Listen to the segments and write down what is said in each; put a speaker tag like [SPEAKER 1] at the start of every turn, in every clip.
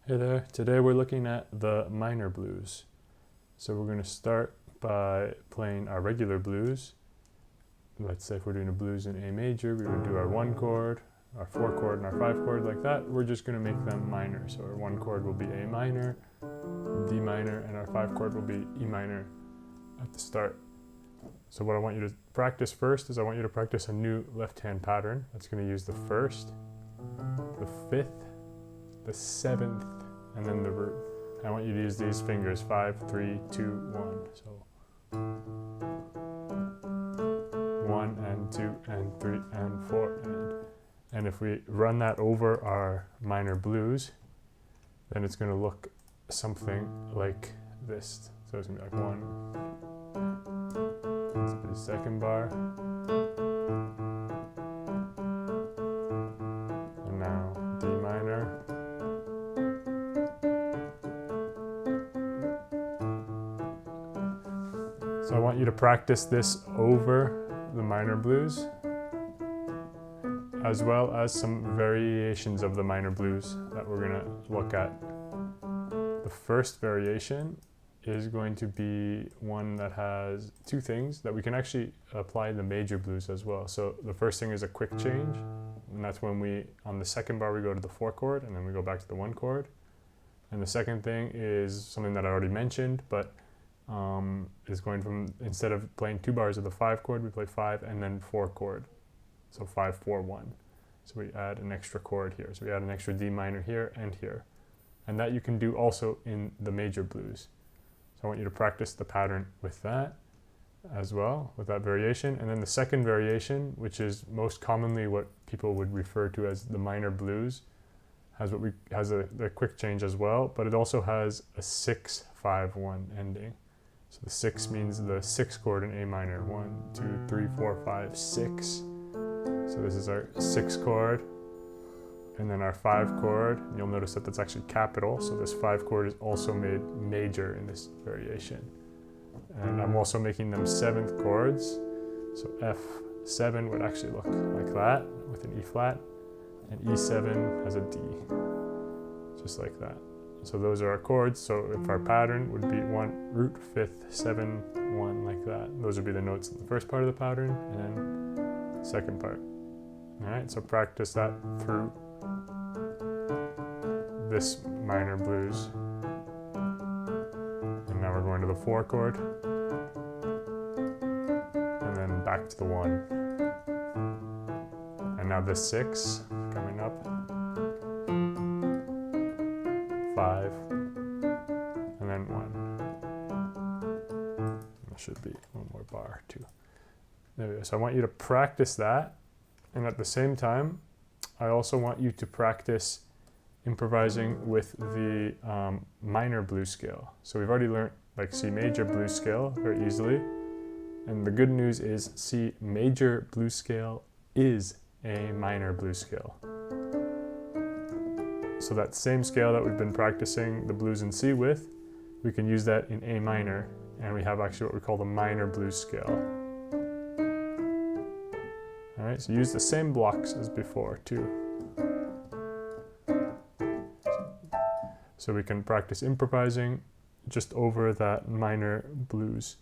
[SPEAKER 1] Hey there, today we're looking at the minor blues. So we're going to start by playing our regular blues. Let's say if we're doing a blues in A major, we would do our 1 chord, our 4 chord, and our 5 chord like that. We're just going to make them minor. So our 1 chord will be A minor, D minor, and our 5 chord will be E minor at the start. So what I want you to practice first is I want you to practice a new left-hand pattern. That's going to use the 1st, the 5th, the 7th, and then the root. I want you to use these fingers, 5, 3, 2, 1. So 1 and 2 and 3 and 4 and if we run that over our minor blues, then it's going to look something like this. So it's going to be like 1. This will be the second bar. And now D minor. So I want you to practice this over the minor blues, as well as some variations of the minor blues that we're going to look at. The first variation is going to be one that has two things that we can actually apply in the major blues as well. So the first thing is a quick change, and that's when we, on the second bar, we go to the 4 chord, and then we go back to the 1 chord. And the second thing is something that I already mentioned, but is going from, instead of playing 2 bars of the 5 chord, we play 5 and then 4 chord. So 5, 4, 1. So we add an extra chord here. So we add an extra D minor here and here. And that you can do also in the major blues. So I want you to practice the pattern with that as well, with that variation. And then the second variation, which is most commonly what people would refer to as the minor blues, has a quick change as well, but it also has a 6, 5, 1 ending. So the 6 means the 6th chord in A minor. 1, 2, 3, 4, 5, 6. So this is our 6th chord. And then our 5 chord, and you'll notice that that's actually capital. So this 5 chord is also made major in this variation. And I'm also making them 7th chords. So F7 would actually look like that with an E flat. And E7 has a D, just like that. So those are our chords. So if our pattern would be 1, root, 5th, 7, 1, like that. Those would be the notes in the first part of the pattern, and then the second part. All right, so practice that through this minor blues. And now we're going to the 4 chord, and then back to the 1. And now the 6 coming up, 5, and then 1. There should be one more bar too. There we go. So I want you to practice that, and at the same time, I also want you to practice improvising with the minor blues scale. So we've already learned like C major blues scale very easily, and the good news is C major blues scale is A minor blues scale. So that same scale that we've been practicing the blues in C with, we can use that in A minor, and we have actually what we call the minor blues scale. All right, so use the same blocks as before too. So we can practice improvising just over that minor blues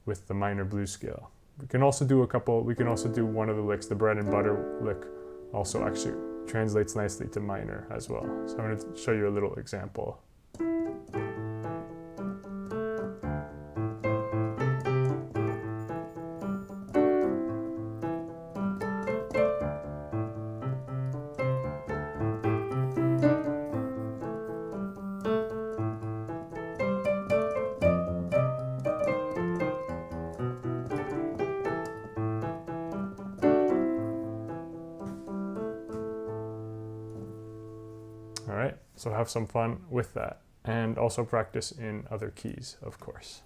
[SPEAKER 1] with the minor blues scale. We can also do one of the licks, the bread and butter lick, also actually translates nicely to minor as well. So I'm going to show you a little example. All right, so have some fun with that, and also practice in other keys, of course.